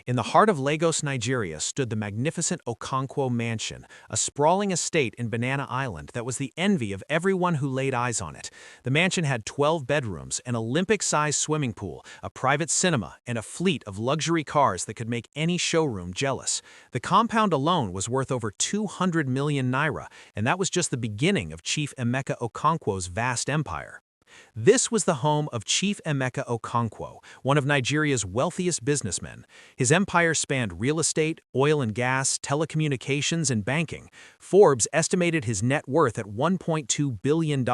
In the heart of Lagos, Nigeria, stood the magnificent Okonkwo Mansion, a sprawling estate in Banana Island that was the envy of everyone who laid eyes on it. The mansion had 12 bedrooms, an Olympic-sized swimming pool, a private cinema, and a fleet of luxury cars that could make any showroom jealous. The compound alone was worth over 200 million naira, and that was just the beginning of Chief Emeka Okonkwo's vast empire. This was the home of Chief Emeka Okonkwo, one of Nigeria's wealthiest businessmen. His empire spanned real estate, oil and gas, telecommunications, and banking. Forbes estimated his net worth at $1.2 billion,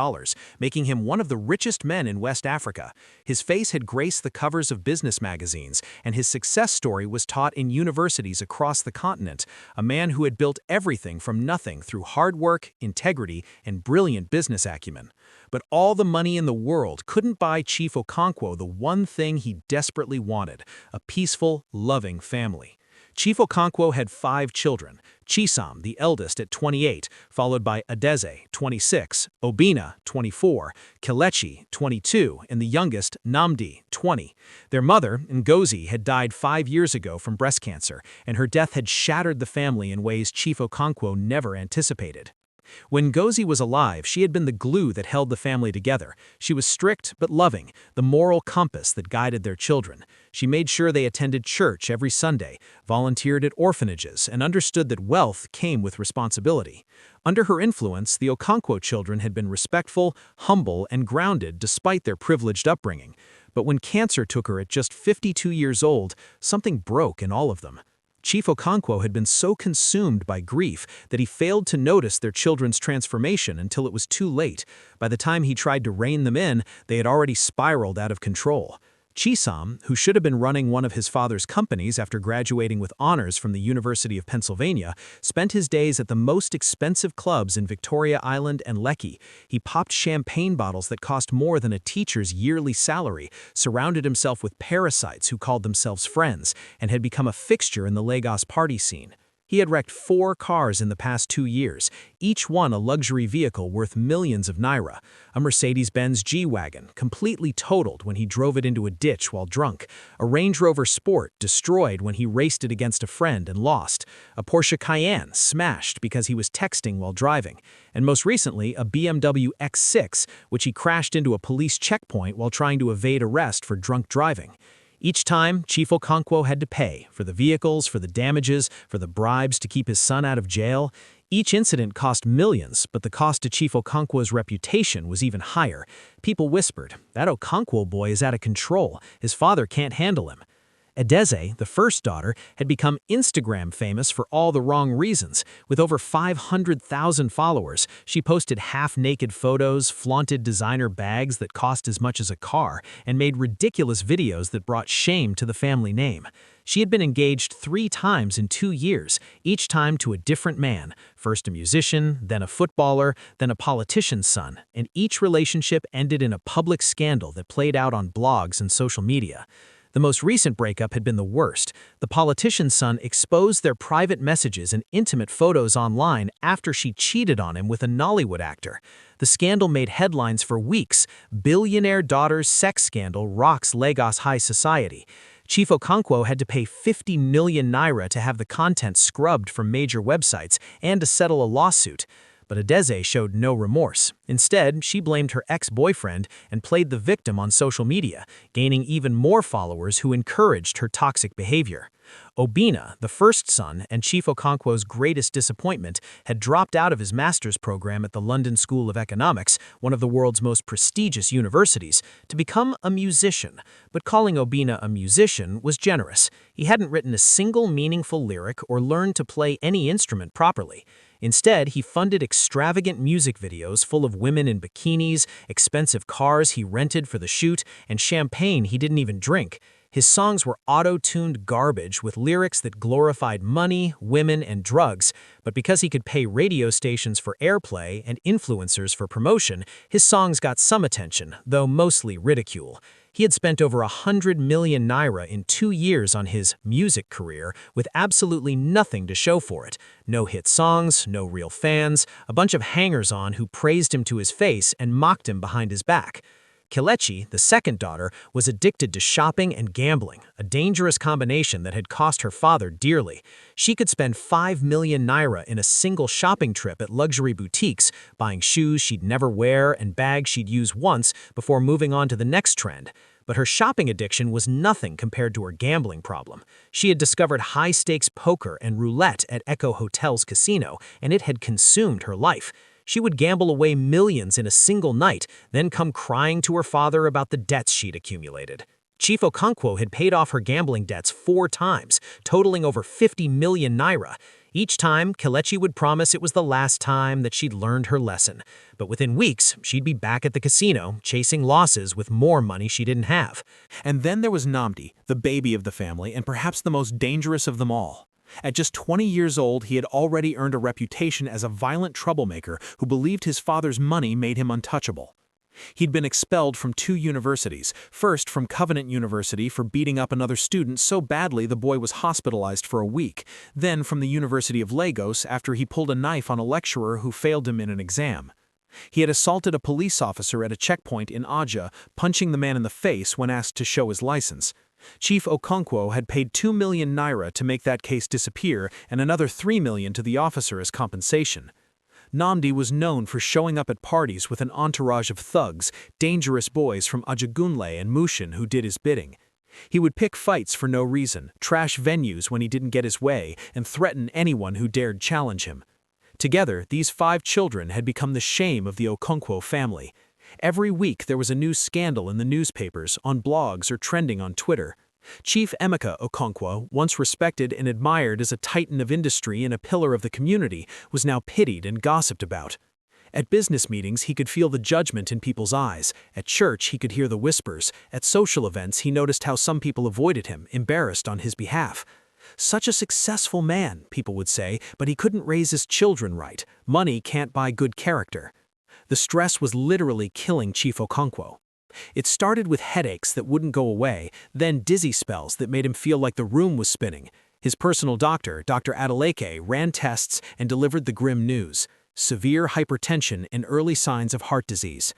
making him one of the richest men in West Africa. His face had graced the covers of business magazines, and his success story was taught in universities across the continent. A man who had built everything from nothing through hard work, integrity, and brilliant business acumen. But all the money in the world couldn't buy Chief Okonkwo the one thing he desperately wanted: a peaceful, loving family. Chief Okonkwo had 5 children: Chisom, the eldest, at 28, followed by Adeze, 26, Obina, 24, Kelechi, 22, and the youngest, Namdi, 20. Their mother, Ngozi, had died 5 years ago from breast cancer, and her death had shattered the family in ways Chief Okonkwo never anticipated. When Ngozi was alive, she had been the glue that held the family together. She was strict but loving, the moral compass that guided their children. She made sure they attended church every Sunday, volunteered at orphanages, and understood that wealth came with responsibility. Under her influence, the Okonkwo children had been respectful, humble, and grounded despite their privileged upbringing. But when cancer took her at just 52 years old, something broke in all of them. Chief Okonkwo had been so consumed by grief that he failed to notice their children's transformation until it was too late. By the time he tried to rein them in, they had already spiraled out of control. Chisom, who should have been running one of his father's companies after graduating with honors from the University of Pennsylvania, spent his days at the most expensive clubs in Victoria Island and Lekki. He popped champagne bottles that cost more than a teacher's yearly salary, surrounded himself with parasites who called themselves friends, and had become a fixture in the Lagos party scene. He had wrecked 4 cars in the past 2 years, each one a luxury vehicle worth millions of naira. A Mercedes-Benz G-Wagon, completely totaled when he drove it into a ditch while drunk. A Range Rover Sport, destroyed when he raced it against a friend and lost. A Porsche Cayenne, smashed because he was texting while driving. And most recently, a BMW X6, which he crashed into a police checkpoint while trying to evade arrest for drunk driving. Each time, Chief Okonkwo had to pay for the vehicles, for the damages, for the bribes to keep his son out of jail. Each incident cost millions, but the cost to Chief Okonkwo's reputation was even higher. People whispered, "That Okonkwo boy is out of control. His father can't handle him." Adeze, the first daughter, had become Instagram famous for all the wrong reasons. With over 500,000 followers, she posted half-naked photos, flaunted designer bags that cost as much as a car, and made ridiculous videos that brought shame to the family name. She had been engaged 3 times in 2 years, each time to a different man, first a musician, then a footballer, then a politician's son, and each relationship ended in a public scandal that played out on blogs and social media. The most recent breakup had been the worst. The politician's son exposed their private messages and intimate photos online after she cheated on him with a Nollywood actor. The scandal made headlines for weeks. Billionaire daughter's sex scandal rocks Lagos high society. Chief Okonkwo had to pay 50 million naira to have the content scrubbed from major websites and to settle a lawsuit. But Adeze showed no remorse. Instead, she blamed her ex-boyfriend and played the victim on social media, gaining even more followers who encouraged her toxic behavior. Obina, the first son and Chief Okonkwo's greatest disappointment, had dropped out of his master's program at the London School of Economics, one of the world's most prestigious universities, to become a musician. But calling Obina a musician was generous. He hadn't written a single meaningful lyric or learned to play any instrument properly. Instead, he funded extravagant music videos full of women in bikinis, expensive cars he rented for the shoot, and champagne he didn't even drink. His songs were auto-tuned garbage with lyrics that glorified money, women, and drugs, but because he could pay radio stations for airplay and influencers for promotion, his songs got some attention, though mostly ridicule. He had spent over 100 million naira in 2 years on his music career with absolutely nothing to show for it. No hit songs, no real fans, a bunch of hangers-on who praised him to his face and mocked him behind his back. Kelechi, the second daughter, was addicted to shopping and gambling, a dangerous combination that had cost her father dearly. She could spend 5 million naira in a single shopping trip at luxury boutiques, buying shoes she'd never wear and bags she'd use once before moving on to the next trend. But her shopping addiction was nothing compared to her gambling problem. She had discovered high-stakes poker and roulette at Echo Hotel's casino, and it had consumed her life. She would gamble away millions in a single night, then come crying to her father about the debts she'd accumulated. Chief Okonkwo had paid off her gambling debts 4 times, totaling over 50 million naira. Each time, Kelechi would promise it was the last time that she'd learned her lesson. But within weeks, she'd be back at the casino, chasing losses with more money she didn't have. And then there was Namdi, the baby of the family and perhaps the most dangerous of them all. At just 20 years old, he had already earned a reputation as a violent troublemaker who believed his father's money made him untouchable. He'd been expelled from 2 universities, first from Covenant University for beating up another student so badly the boy was hospitalized for a week, then from the University of Lagos after he pulled a knife on a lecturer who failed him in an exam. He had assaulted a police officer at a checkpoint in Aja, punching the man in the face when asked to show his license. Chief Okonkwo had paid 2 million naira to make that case disappear and another 3 million to the officer as compensation. Namdi was known for showing up at parties with an entourage of thugs, dangerous boys from Ajagunle and Mushin who did his bidding. He would pick fights for no reason, trash venues when he didn't get his way, and threaten anyone who dared challenge him. Together, these 5 children had become the shame of the Okonkwo family. Every week there was a new scandal in the newspapers, on blogs, or trending on Twitter. Chief Emeka Okonkwo, once respected and admired as a titan of industry and a pillar of the community, was now pitied and gossiped about. At business meetings he could feel the judgment in people's eyes. At church he could hear the whispers. At social events he noticed how some people avoided him, embarrassed on his behalf. Such a successful man, people would say, but he couldn't raise his children right. Money can't buy good character. The stress was literally killing Chief Okonkwo. It started with headaches that wouldn't go away, then dizzy spells that made him feel like the room was spinning. His personal doctor, Dr. Adeleke, ran tests and delivered the grim news: severe hypertension and early signs of heart disease.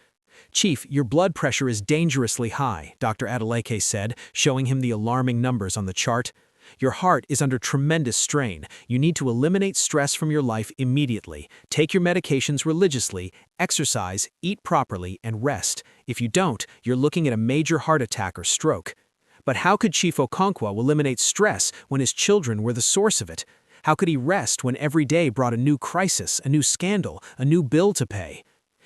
"Chief, your blood pressure is dangerously high," Dr. Adeleke said, showing him the alarming numbers on the chart. "Your heart is under tremendous strain. You need to eliminate stress from your life immediately. Take your medications religiously, exercise, eat properly, and rest. If you don't, you're looking at a major heart attack or stroke." But how could Chief Okonkwo eliminate stress when his children were the source of it? How could he rest when every day brought a new crisis, a new scandal, a new bill to pay?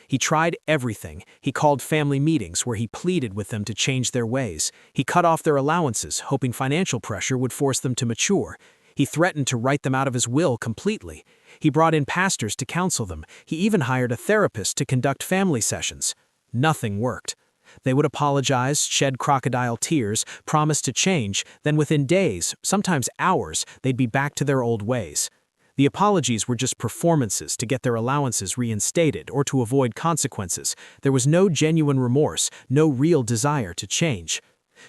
He tried everything. He called family meetings where he pleaded with them to change their ways. He cut off their allowances, hoping financial pressure would force them to mature. He threatened to write them out of his will completely. He brought in pastors to counsel them. He even hired a therapist to conduct family sessions. Nothing worked. They would apologize, shed crocodile tears, promise to change, then within days, sometimes hours, they'd be back to their old ways. The apologies were just performances to get their allowances reinstated or to avoid consequences. There was no genuine remorse, no real desire to change.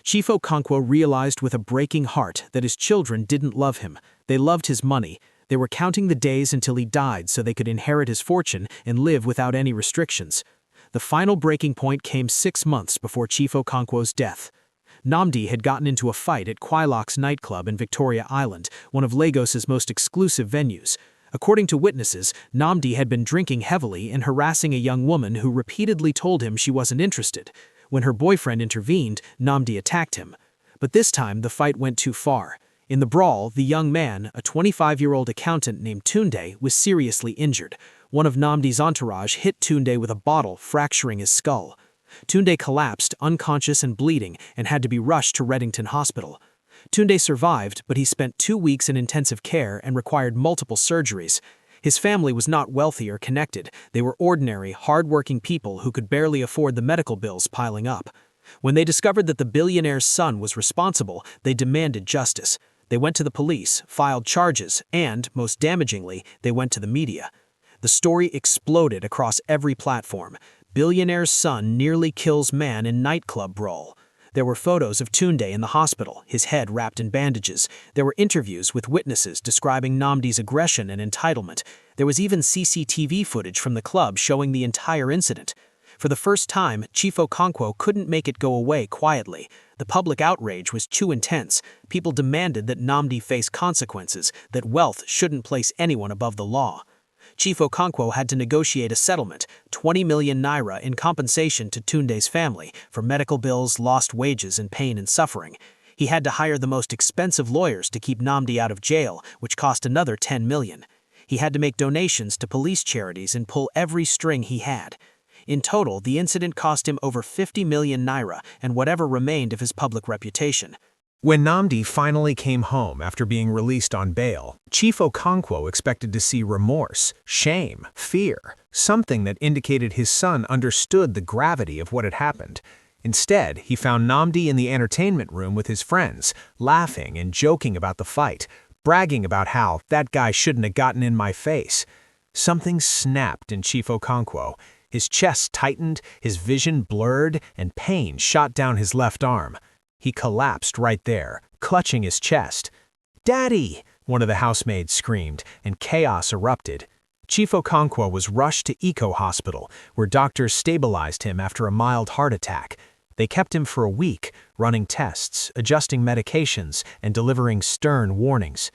Chief Okonkwo realized with a breaking heart that his children didn't love him. They loved his money. They were counting the days until he died so they could inherit his fortune and live without any restrictions. The final breaking point came 6 months before Chief Okonkwo's death. Namdi had gotten into a fight at Quailock's nightclub in Victoria Island, one of Lagos's most exclusive venues. According to witnesses, Namdi had been drinking heavily and harassing a young woman who repeatedly told him she wasn't interested. When her boyfriend intervened, Namdi attacked him. But this time the fight went too far. In the brawl, the young man, a 25-year-old accountant named Tunde, was seriously injured. One of Namdi's entourage hit Tunde with a bottle, fracturing his skull. Tunde collapsed, unconscious and bleeding, and had to be rushed to Reddington Hospital. Tunde survived, but he spent 2 weeks in intensive care and required multiple surgeries. His family was not wealthy or connected. They were ordinary, hard-working people who could barely afford the medical bills piling up. When they discovered that the billionaire's son was responsible, they demanded justice. They went to the police, filed charges, and, most damagingly, they went to the media. The story exploded across every platform. Billionaire's son nearly kills man in nightclub brawl. There were photos of Tunde in the hospital, his head wrapped in bandages. There were interviews with witnesses describing Namdi's aggression and entitlement. There was even CCTV footage from the club showing the entire incident. For the first time, Chief Okonkwo couldn't make it go away quietly. The public outrage was too intense. People demanded that Nnamdi face consequences, that wealth shouldn't place anyone above the law. Chief Okonkwo had to negotiate a settlement, 20 million naira in compensation to Tunde's family for medical bills, lost wages, and pain and suffering. He had to hire the most expensive lawyers to keep Nnamdi out of jail, which cost another 10 million. He had to make donations to police charities and pull every string he had. In total, the incident cost him over 50 million naira and whatever remained of his public reputation. When Nnamdi finally came home after being released on bail, Chief Okonkwo expected to see remorse, shame, fear, something that indicated his son understood the gravity of what had happened. Instead, he found Nnamdi in the entertainment room with his friends, laughing and joking about the fight, bragging about how that guy shouldn't have gotten in my face. Something snapped in Chief Okonkwo. His chest tightened, his vision blurred, and pain shot down his left arm. He collapsed right there, clutching his chest. "Daddy!" one of the housemaids screamed, and chaos erupted. Chief Okonkwo was rushed to Eco Hospital, where doctors stabilized him after a mild heart attack. They kept him for a week, running tests, adjusting medications, and delivering stern warnings.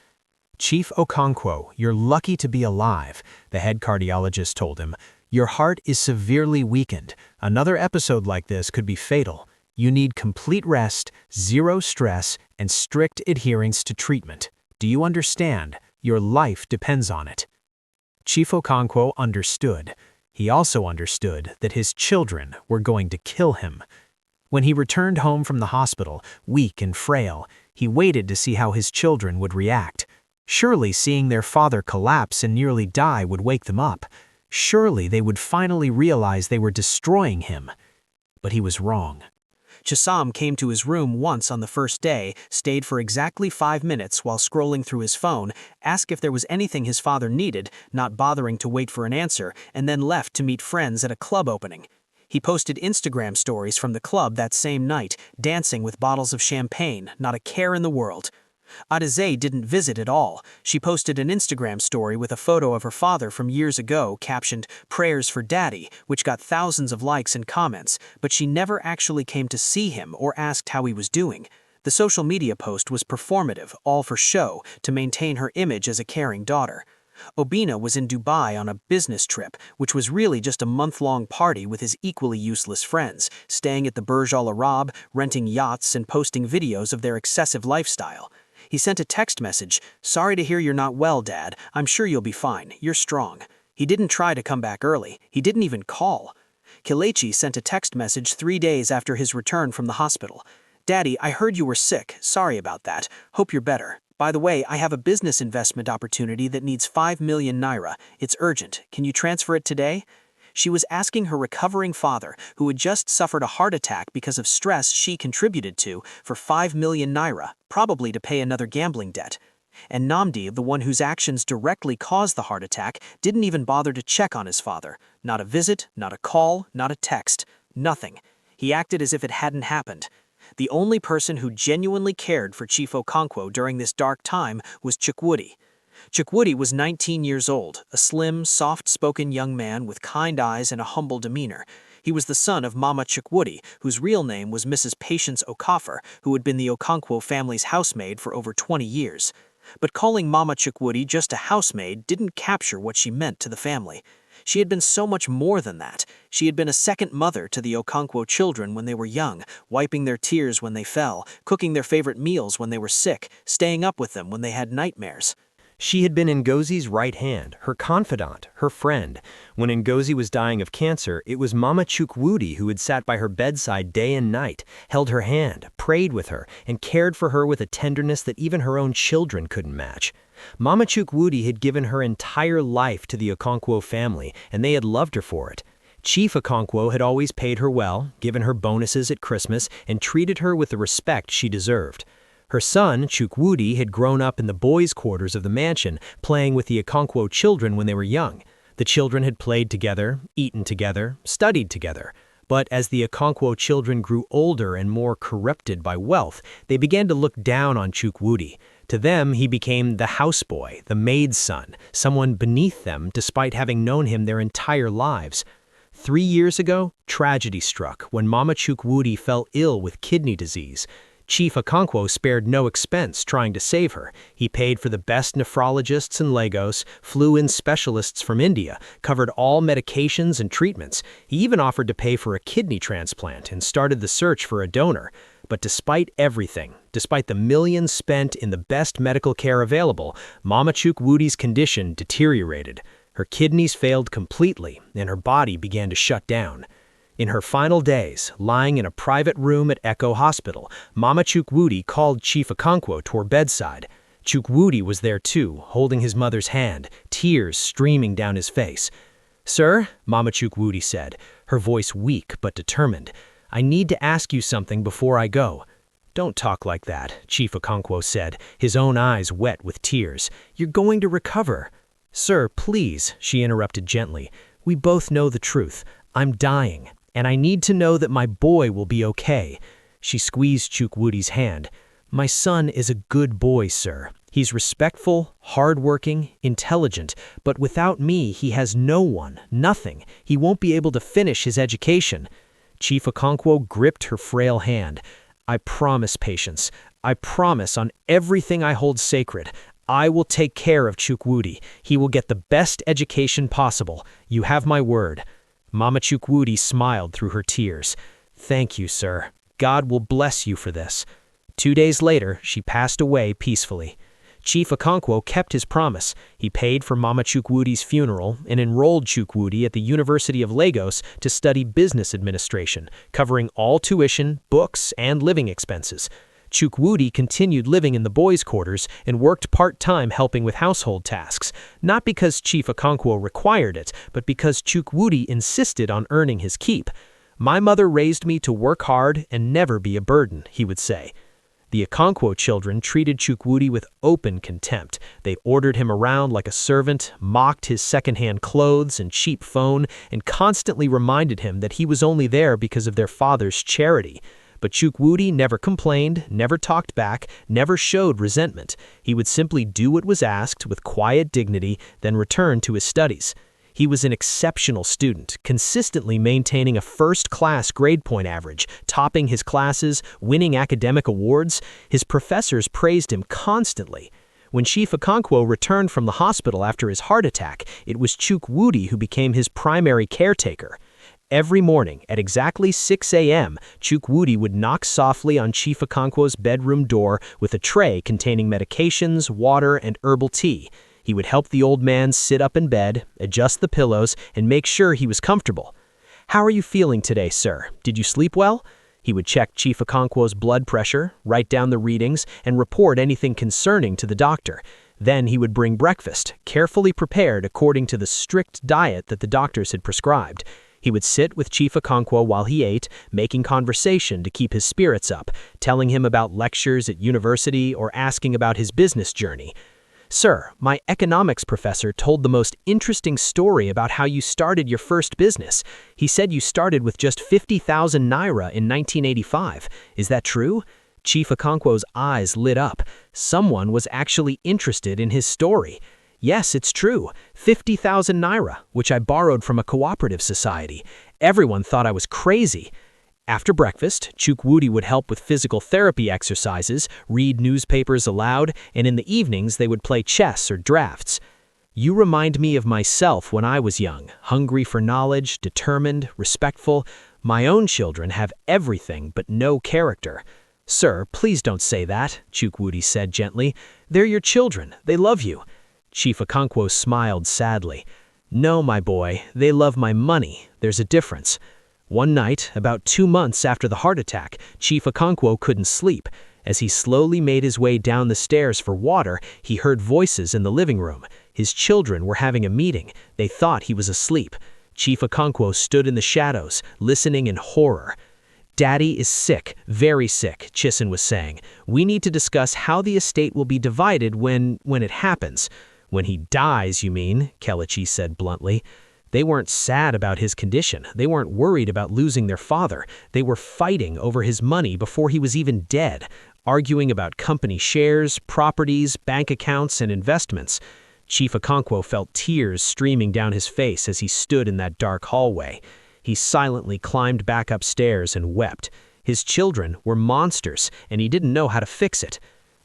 "Chief Okonkwo, you're lucky to be alive," the head cardiologist told him. "Your heart is severely weakened. Another episode like this could be fatal. You need complete rest, zero stress, and strict adherence to treatment. Do you understand? Your life depends on it." Chief Okonkwo understood. He also understood that his children were going to kill him. When he returned home from the hospital, weak and frail, he waited to see how his children would react. Surely seeing their father collapse and nearly die would wake them up. Surely they would finally realize they were destroying him. But he was wrong. Chisam came to his room once on the first day, stayed for exactly 5 minutes while scrolling through his phone, asked if there was anything his father needed, not bothering to wait for an answer, and then left to meet friends at a club opening. He posted Instagram stories from the club that same night, dancing with bottles of champagne, not a care in the world. Adizay didn't visit at all. She posted an Instagram story with a photo of her father from years ago, captioned, "Prayers for Daddy," which got thousands of likes and comments, but she never actually came to see him or asked how he was doing. The social media post was performative, all for show, to maintain her image as a caring daughter. Obina was in Dubai on a business trip, which was really just a month-long party with his equally useless friends, staying at the Burj Al Arab, renting yachts, and posting videos of their excessive lifestyle. He sent a text message, "Sorry to hear you're not well, Dad. I'm sure you'll be fine. You're strong." He didn't try to come back early. He didn't even call. Kelechi sent a text message 3 days after his return from the hospital. "Daddy, I heard you were sick. Sorry about that. Hope you're better. By the way, I have a business investment opportunity that needs 5 million naira. It's urgent. Can you transfer it today?" She was asking her recovering father, who had just suffered a heart attack because of stress she contributed to, for 5 million naira, probably to pay another gambling debt. And Nnamdi, the one whose actions directly caused the heart attack, didn't even bother to check on his father. Not a visit, not a call, not a text. Nothing. He acted as if it hadn't happened. The only person who genuinely cared for Chief Okonkwo during this dark time was Chukwudi. Chukwudi was 19 years old, a slim, soft-spoken young man with kind eyes and a humble demeanor. He was the son of Mama Chukwudi, whose real name was Mrs. Patience Okafor, who had been the Okonkwo family's housemaid for over 20 years. But calling Mama Chukwudi just a housemaid didn't capture what she meant to the family. She had been so much more than that. She had been a second mother to the Okonkwo children when they were young, wiping their tears when they fell, cooking their favorite meals when they were sick, staying up with them when they had nightmares. She had been Ngozi's right hand, her confidant, her friend. When Ngozi was dying of cancer, it was Mama Chukwudi who had sat by her bedside day and night, held her hand, prayed with her, and cared for her with a tenderness that even her own children couldn't match. Mama Chukwudi had given her entire life to the Okonkwo family, and they had loved her for it. Chief Okonkwo had always paid her well, given her bonuses at Christmas, and treated her with the respect she deserved. Her son, Chukwudi, had grown up in the boys' quarters of the mansion, playing with the Okonkwo children when they were young. The children had played together, eaten together, studied together. But as the Okonkwo children grew older and more corrupted by wealth, they began to look down on Chukwudi. To them, he became the houseboy, the maid's son, someone beneath them despite having known him their entire lives. 3 years ago, tragedy struck when Mama Chukwudi fell ill with kidney disease. Chief Okonkwo spared no expense trying to save her. He paid for the best nephrologists in Lagos, flew in specialists from India, covered all medications and treatments. He even offered to pay for a kidney transplant and started the search for a donor. But despite everything, despite the millions spent in the best medical care available, Mama Chukwudi's condition deteriorated. Her kidneys failed completely, and her body began to shut down. In her final days, lying in a private room at Echo Hospital, Mama Chukwudi called Chief Okonkwo to her bedside. Chukwudi was there too, holding his mother's hand, tears streaming down his face. "Sir," Mama Chukwudi said, her voice weak but determined, "I need to ask you something before I go." "Don't talk like that," Chief Okonkwo said, his own eyes wet with tears. "You're going to recover." "Sir, please," she interrupted gently. "We both know the truth. I'm dying. And I need to know that my boy will be okay." She squeezed Chukwudi's hand. "My son is a good boy, sir. He's respectful, hardworking, intelligent, but without me he has no one, nothing. He won't be able to finish his education." Chief Okonkwo gripped her frail hand. "I promise, Patience. I promise on everything I hold sacred. I will take care of Chukwudi. He will get the best education possible. You have my word." Mama Chukwudi smiled through her tears. "Thank you, sir. God will bless you for this." 2 days later, she passed away peacefully. Chief Okonkwo kept his promise. He paid for Mama Chukwudi's funeral and enrolled Chukwudi at the University of Lagos to study business administration, covering all tuition, books, and living expenses. Chukwudi continued living in the boys' quarters and worked part-time helping with household tasks, not because Chief Okonkwo required it, but because Chukwudi insisted on earning his keep. "My mother raised me to work hard and never be a burden," he would say. The Okonkwo children treated Chukwudi with open contempt. They ordered him around like a servant, mocked his second-hand clothes and cheap phone, and constantly reminded him that he was only there because of their father's charity. But Chukwudi never complained, never talked back, never showed resentment. He would simply do what was asked with quiet dignity, then return to his studies. He was an exceptional student, consistently maintaining a first-class grade point average, topping his classes, winning academic awards. His professors praised him constantly. When Chief Okonkwo returned from the hospital after his heart attack, it was Chukwudi who became his primary caretaker. Every morning, at exactly 6 a.m., Chukwudi would knock softly on Chief Okonkwo's bedroom door with a tray containing medications, water, and herbal tea. He would help the old man sit up in bed, adjust the pillows, and make sure he was comfortable. "How are you feeling today, sir? Did you sleep well?" He would check Chief Okonkwo's blood pressure, write down the readings, and report anything concerning to the doctor. Then he would bring breakfast, carefully prepared according to the strict diet that the doctors had prescribed. He would sit with Chief Okonkwo while he ate, making conversation to keep his spirits up, telling him about lectures at university or asking about his business journey. "Sir, my economics professor told the most interesting story about how you started your first business. He said you started with just 50,000 naira in 1985. Is that true?" Chief Okonkwo's eyes lit up. Someone was actually interested in his story. "Yes, it's true. 50,000 naira, which I borrowed from a cooperative society. Everyone thought I was crazy." After breakfast, Chukwudi would help with physical therapy exercises, read newspapers aloud, and in the evenings they would play chess or drafts. "You remind me of myself when I was young, hungry for knowledge, determined, respectful. My own children have everything but no character." "Sir, please don't say that," Chukwudi said gently. "They're your children. They love you." Chief Okonkwo smiled sadly. "No, my boy, they love my money. There's a difference." One night, about 2 months after the heart attack, Chief Okonkwo couldn't sleep. As he slowly made his way down the stairs for water, he heard voices in the living room. His children were having a meeting. They thought he was asleep. Chief Okonkwo stood in the shadows, listening in horror. "Daddy is sick, very sick," Chisin was saying. "We need to discuss how the estate will be divided when it happens." "When he dies, you mean," Kelechi said bluntly. They weren't sad about his condition. They weren't worried about losing their father. They were fighting over his money before he was even dead, arguing about company shares, properties, bank accounts, and investments. Chief Okonkwo felt tears streaming down his face as he stood in that dark hallway. He silently climbed back upstairs and wept. His children were monsters, and he didn't know how to fix it.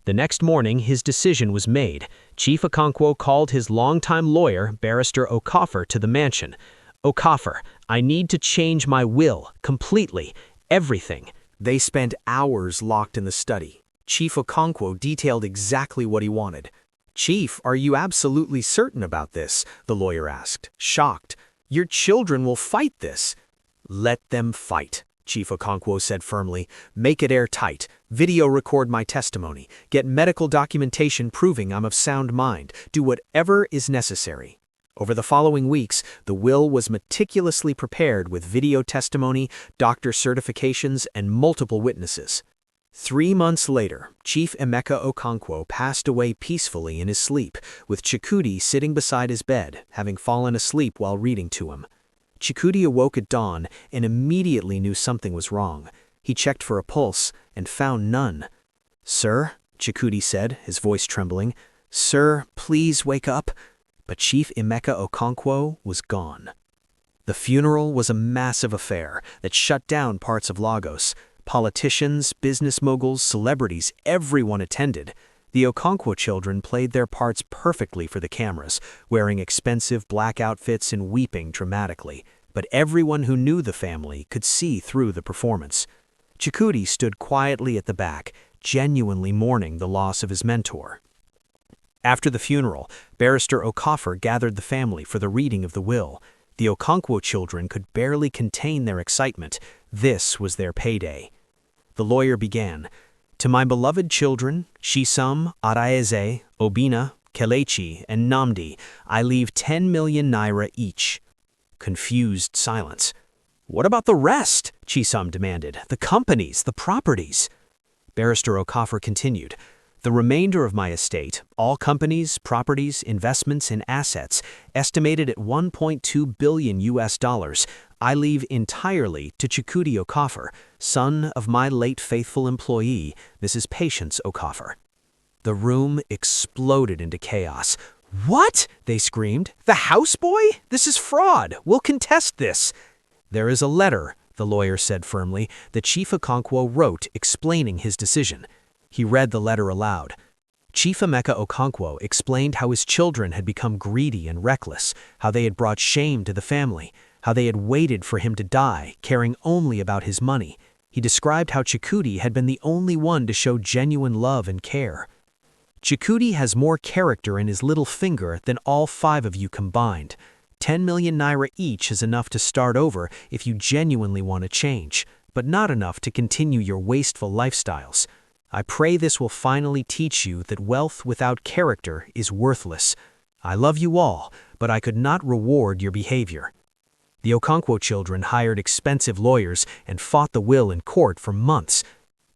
The next morning, his decision was made. Chief Okonkwo called his longtime lawyer, Barrister Okafor, to the mansion. "Okafor, I need to change my will, completely, everything." They spent hours locked in the study. Chief Okonkwo detailed exactly what he wanted. "Chief, are you absolutely certain about this?" the lawyer asked, shocked. "Your children will fight this." "Let them fight," Chief Okonkwo said firmly. "Make it airtight. Video record my testimony. Get medical documentation proving I'm of sound mind. Do whatever is necessary." Over the following weeks, the will was meticulously prepared with video testimony, doctor certifications, and multiple witnesses. 3 months later, Chief Emeka Okonkwo passed away peacefully in his sleep, with Chikudi sitting beside his bed, having fallen asleep while reading to him. Chikudi awoke at dawn and immediately knew something was wrong. He checked for a pulse and found none. "Sir," Chikudi said, his voice trembling, "Sir, please wake up." But Chief Emeka Okonkwo was gone. The funeral was a massive affair that shut down parts of Lagos. Politicians, business moguls, celebrities, everyone attended. The Okonkwo children played their parts perfectly for the cameras, wearing expensive black outfits and weeping dramatically. But everyone who knew the family could see through the performance. Chikudi stood quietly at the back, genuinely mourning the loss of his mentor. After the funeral, Barrister Okafor gathered the family for the reading of the will. The Okonkwo children could barely contain their excitement. This was their payday. The lawyer began, "To my beloved children, Shisam, Araeze, Obina, Kelechi, and Namdi, I leave 10 million naira each." Confused silence. "What about the rest?" Chisam demanded. "The companies, the properties?" Barrister Okafor continued, "The remainder of my estate, all companies, properties, investments, and assets, estimated at $1.2 billion, I leave entirely to Chikudi Okafor, son of my late faithful employee, Mrs. Patience Okafor." The room exploded into chaos. "What?" they screamed. "The houseboy? This is fraud. We'll contest this." "There is a letter," the lawyer said firmly, that Chief Okonkwo wrote explaining his decision. He read the letter aloud. Chief Emeka Okonkwo explained how his children had become greedy and reckless, how they had brought shame to the family, how they had waited for him to die, caring only about his money. He described how Chikudi had been the only one to show genuine love and care. "Chikudi has more character in his little finger than all 5 of you combined. 10 million naira each is enough to start over if you genuinely want to change, but not enough to continue your wasteful lifestyles. I pray this will finally teach you that wealth without character is worthless. I love you all, but I could not reward your behavior." The Okonkwo children hired expensive lawyers and fought the will in court for months.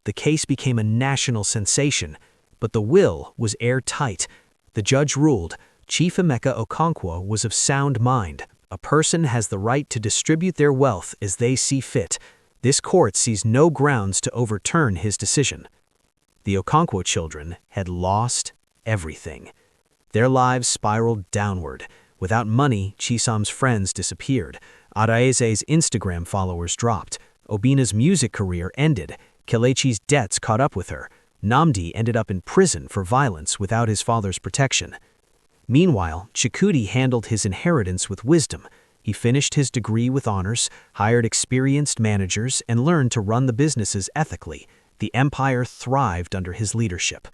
The case became a national sensation, but the will was airtight. The judge ruled, Chief Emeka Okonkwo was of sound mind. A person has the right to distribute their wealth as they see fit. This court sees no grounds to overturn his decision. The Okonkwo children had lost everything. Their lives spiraled downward. Without money, Chisam's friends disappeared. Araeze's Instagram followers dropped. Obina's music career ended. Kelechi's debts caught up with her. Namdi ended up in prison for violence without his father's protection. Meanwhile, Chikudi handled his inheritance with wisdom. He finished his degree with honors, hired experienced managers, and learned to run the businesses ethically. The empire thrived under his leadership.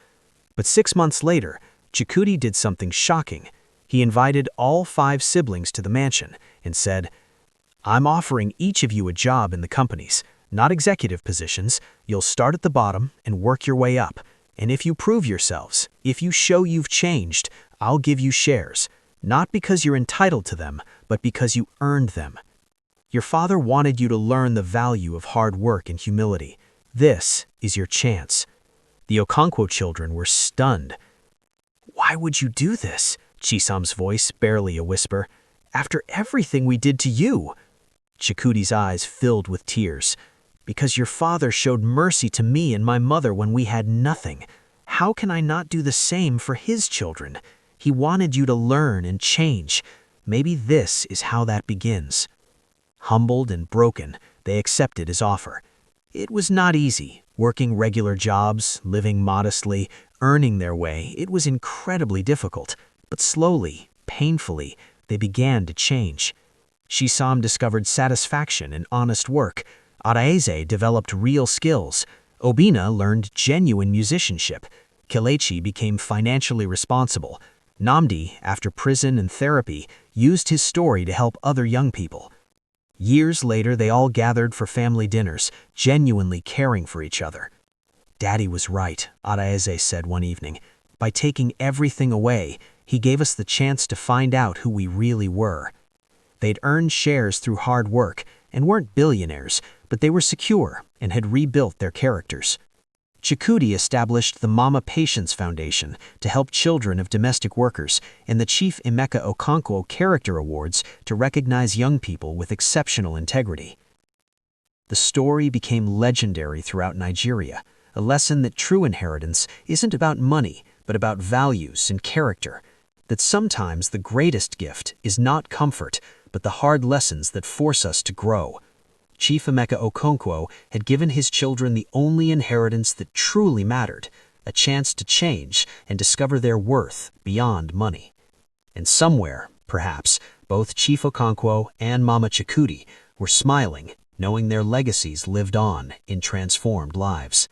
But 6 months later, Chikudi did something shocking. He invited all 5 siblings to the mansion and said, "I'm offering each of you a job in the companies, not executive positions. You'll start at the bottom and work your way up. And if you prove yourselves, if you show you've changed, I'll give you shares, not because you're entitled to them, but because you earned them. Your father wanted you to learn the value of hard work and humility. This is your chance." The Okonkwo children were stunned. "Why would you do this?" Chisam's voice, barely a whisper. "After everything we did to you." Chikudi's eyes filled with tears. "Because your father showed mercy to me and my mother when we had nothing. How can I not do the same for his children? He wanted you to learn and change. Maybe this is how that begins." Humbled and broken, they accepted his offer. It was not easy, working regular jobs, living modestly, earning their way. It was incredibly difficult, but slowly, painfully, they began to change. Shisam discovered satisfaction in honest work. Araeze developed real skills. Obina learned genuine musicianship. Kelechi became financially responsible. Namdi, after prison and therapy, used his story to help other young people. Years later, they all gathered for family dinners, genuinely caring for each other. "Daddy was right," Araeze said one evening. "By taking everything away, he gave us the chance to find out who we really were." They'd earned shares through hard work and weren't billionaires, but they were secure and had rebuilt their characters. Chikudi established the Mama Patience Foundation to help children of domestic workers and the Chief Emeka Okonkwo Character Awards to recognize young people with exceptional integrity. The story became legendary throughout Nigeria, a lesson that true inheritance isn't about money, but about values and character, that sometimes the greatest gift is not comfort, but the hard lessons that force us to grow. Chief Emeka Okonkwo had given his children the only inheritance that truly mattered, a chance to change and discover their worth beyond money. And somewhere, perhaps, both Chief Okonkwo and Mama Chikudi were smiling, knowing their legacies lived on in transformed lives.